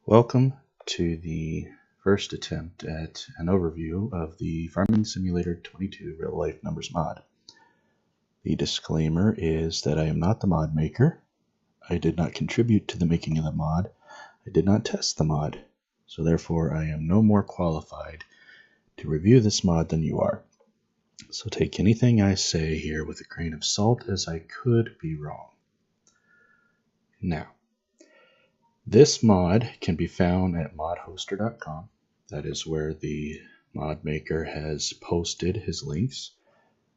Welcome to the first attempt at an overview of the Farming Simulator 22 Real Life Numbers mod. The disclaimer is that I am not the mod maker. I did not contribute to the making of the mod. I did not test the mod, so therefore I am no more qualified to review this mod than you are. So take anything I say here with a grain of salt, as I could be wrong. Now, this mod can be found at modhoster.com. That is where the mod maker has posted his links.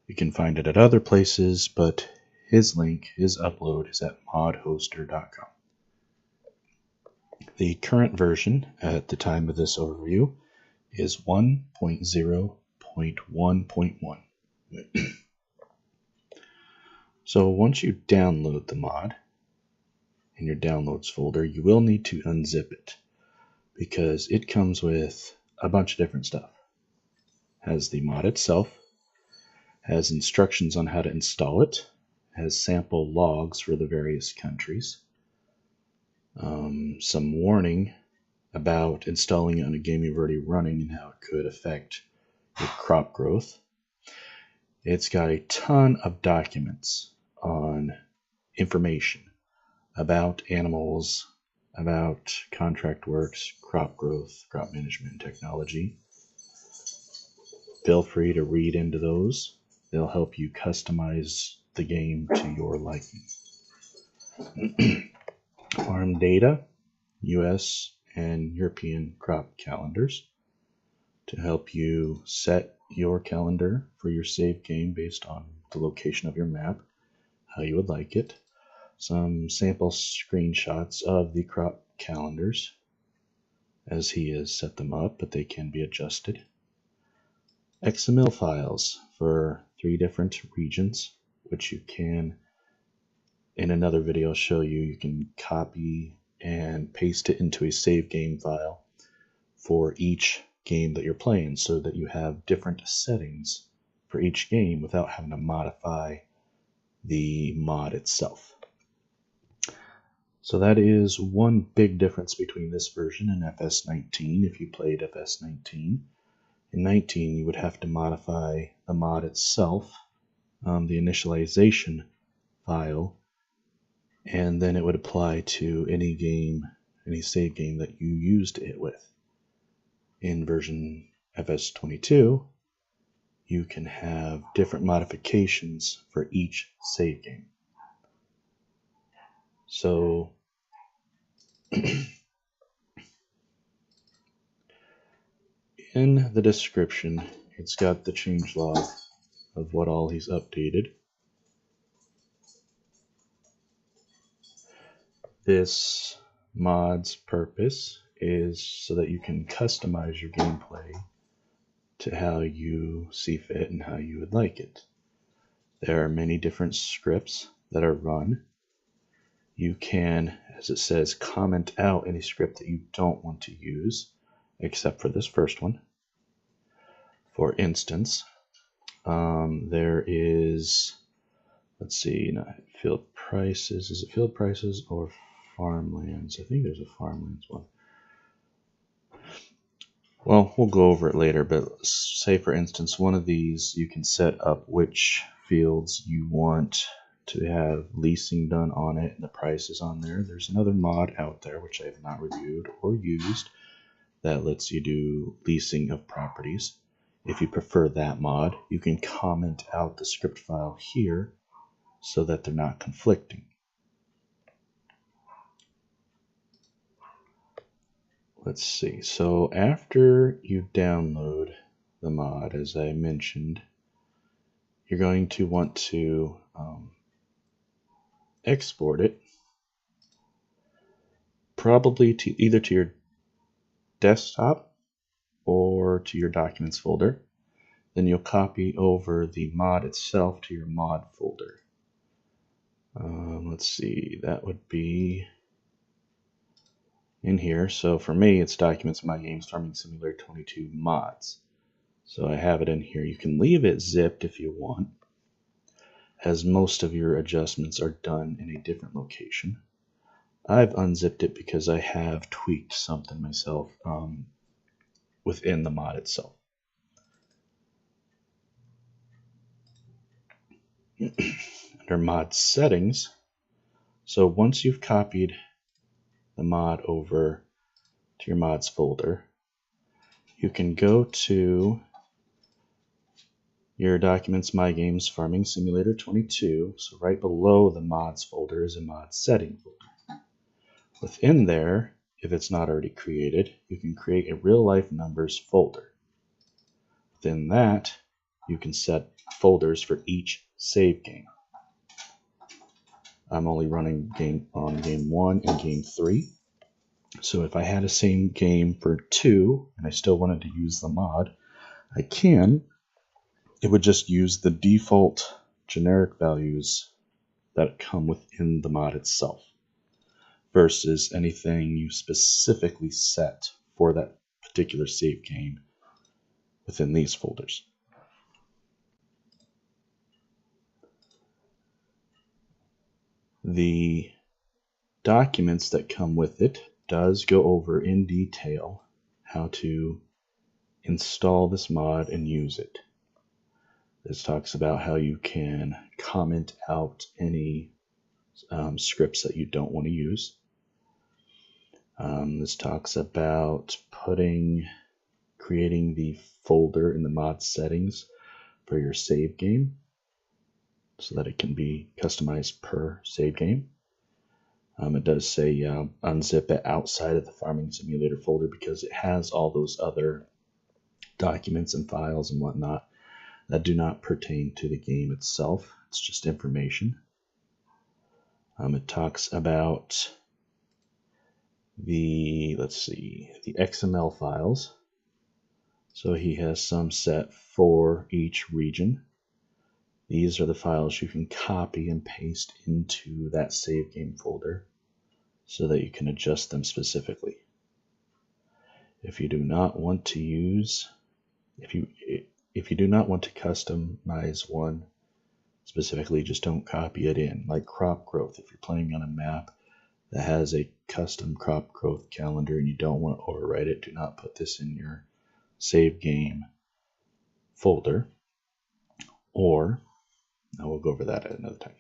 You can find it at other places, but his link, his upload, is at modhoster.com. The current version at the time of this overview is 1.0.1.1. So once you download the mod in your downloads folder, you will need to unzip it because it comes with a bunch of different stuff. It has the mod itself, has instructions on how to install it, has sample logs for the various countries, some warning about installing it on a game you've already running and how it could affect your crop growth. It's got a ton of documents on information about animals, about contract works, crop growth, crop management, and technology. Feel free to read into those. They'll help you customize the game to your liking. Farm data, US and European crop calendars to help you set your calendar for your save game based on the location of your map, how you would like it. Some sample screenshots of the crop calendars as he has set them up, but they can be adjusted. XML files for 3 different regions, which you can, in another video, show you. You can copy and paste it into a save game file for each game that you're playing so that you have different settings for each game without having to modify the mod itself. So that is one big difference between this version and FS19. If you played FS19, in 19 you would have to modify the mod itself, the initialization file, and then it would apply to any game, any save game that you used it with. In version FS22, you can have different modifications for each save game. So in the description, it's got the changelog of what all he's updated. This mod's purpose is so that you can customize your gameplay to how you see fit and how you would like it. There are many different scripts that are run. You can, as it says, comment out any script that you don't want to use, except for this first one. For instance, there is, let's see, field prices. Is it field prices or farmlands? I think there's a farmlands one. Well, we'll go over it later, but say, for instance, one of these, you can set up which fields you want to have leasing done on it, and the price is on there. There's another mod out there, which I have not reviewed or used, that lets you do leasing of properties. If you prefer that mod, you can comment out the script file here so that they're not conflicting. Let's see. So after you download the mod, as I mentioned, you're going to want to export it, probably to either to your desktop or to your documents folder. Then you'll copy over the mod itself to your mod folder. Let's see, that would be in here. So for me, it's Documents, My Games, Farming Simulator 22 mods. So I have it in here. You can leave it zipped if you want, as most of your adjustments are done in a different location. I've unzipped it because I have tweaked something myself within the mod itself. Under mod settings, so once you've copied the mod over to your mods folder, you can go to your Documents, My Games, Farming Simulator 22. So right below the mods folder is a mod setting folder. Within there, if it's not already created, you can create a real life numbers folder. Within that, you can set folders for each save game. I'm only running game 1 and game 3. So if I had a same game for 2 and I still wanted to use the mod, I can. It would just use the default generic values that come within the mod itself versus anything you specifically set for that particular save game within these folders. The documents that come with it does go over in detail how to install this mod and use it. This talks about how you can comment out any scripts that you don't want to use. This talks about creating the folder in the mod settings for your save game so that it can be customized per save game. It does say unzip it outside of the Farming Simulator folder because it has all those other documents and files and whatnot that do not pertain to the game itself. It's just information. It talks about the XML files. So he has some set for each region. These are the files you can copy and paste into that save game folder so that you can adjust them specifically. If you do not want to use, if you do not want to customize one specifically, just don't copy it in. Like crop growth, if you're playing on a map that has a custom crop growth calendar and you don't want to overwrite it, do not put this in your save game folder. Or, now we'll go over that at another time.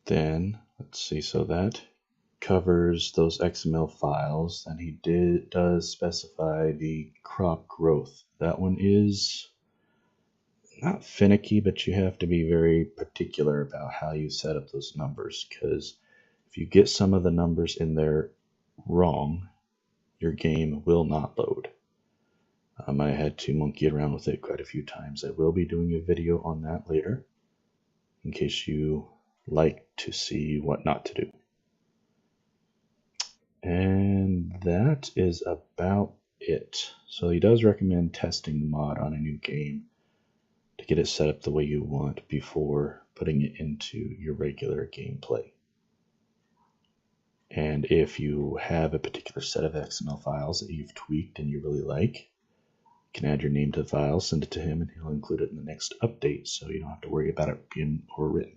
Then, let's see, so that covers those XML files, and he does specify the crop growth. That one is not finicky, but you have to be very particular about how you set up those numbers, because if you get some of the numbers in there wrong, your game will not load. I had to monkey around with it quite a few times. I will be doing a video on that later, in case you like to see what not to do. And that is about it. So he does recommend testing the mod on a new game to get it set up the way you want before putting it into your regular gameplay. And if you have a particular set of XML files that you've tweaked and you really like, you can add your name to the file, send it to him, and he'll include it in the next update, so you don't have to worry about it being overwritten.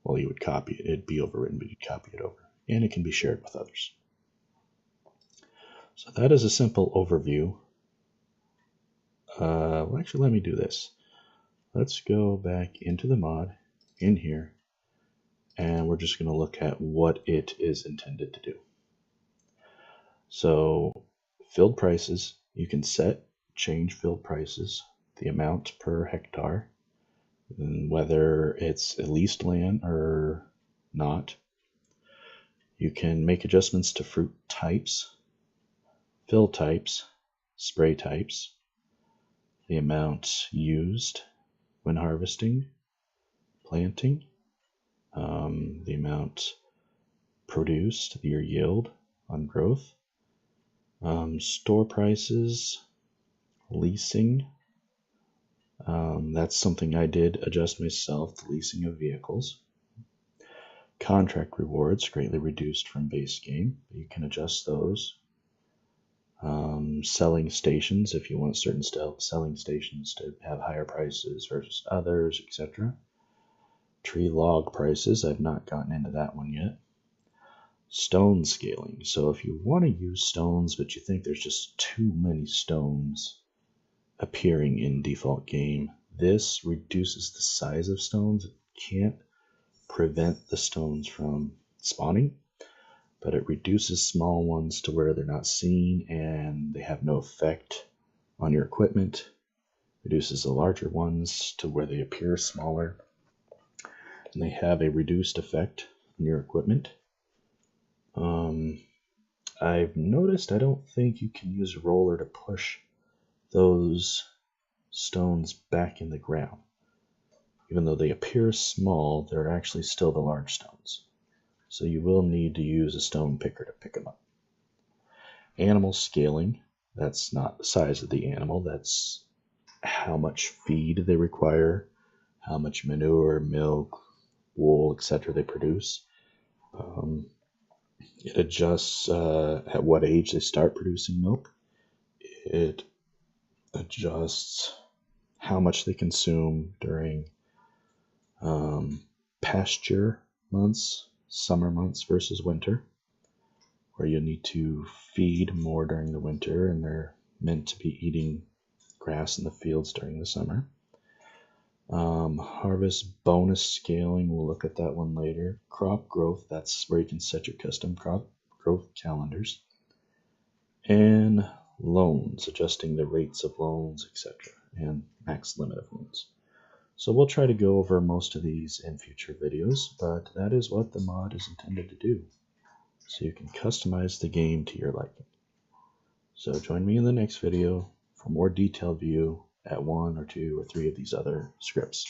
Well, you would copy it. It'd be overwritten, but you'd copy it over. And it can be shared with others. So that is a simple overview. Well, actually, let me do this. Let's go back into the mod in here, and we're just going to look at what it is intended to do. So field prices, you can change field prices, the amount per hectare, and whether it's leased land or not. You can make adjustments to fruit types, fill types, spray types, the amount used when harvesting, planting, the amount produced, your yield on growth, store prices, leasing. That's something I did adjust myself, the leasing of vehicles. Contract rewards, greatly reduced from base game. You can adjust those. Selling stations, if you want certain selling stations to have higher prices versus others, etc. Tree log prices, I've not gotten into that one yet. Stone scaling, so if you want to use stones but you think there's just too many stones appearing in default game, this reduces the size of stones. It can't prevent the stones from spawning, but it reduces small ones to where they're not seen and they have no effect on your equipment. Reduces the larger ones to where they appear smaller and they have a reduced effect on your equipment. I've noticed I don't think you can use a roller to push those stones back in the ground. Even though they appear small, they're actually still the large stones. So you will need to use a stone picker to pick them up. Animal scaling, that's not the size of the animal, that's how much feed they require, how much manure, milk, wool, etc. they produce. It adjusts at what age they start producing milk. It adjusts how much they consume during pasture months, summer months versus winter, where you need to feed more during the winter and they're meant to be eating grass in the fields during the summer. Harvest bonus scaling, we'll look at that one later. Crop growth, that's where you can set your custom crop growth calendars. And loans, adjusting the rates of loans, etc. and max limit of loans. So we'll try to go over most of these in future videos, but that is what the mod is intended to do. So you can customize the game to your liking. So join me in the next video for more detailed view at 1 or 2 or 3 of these other scripts.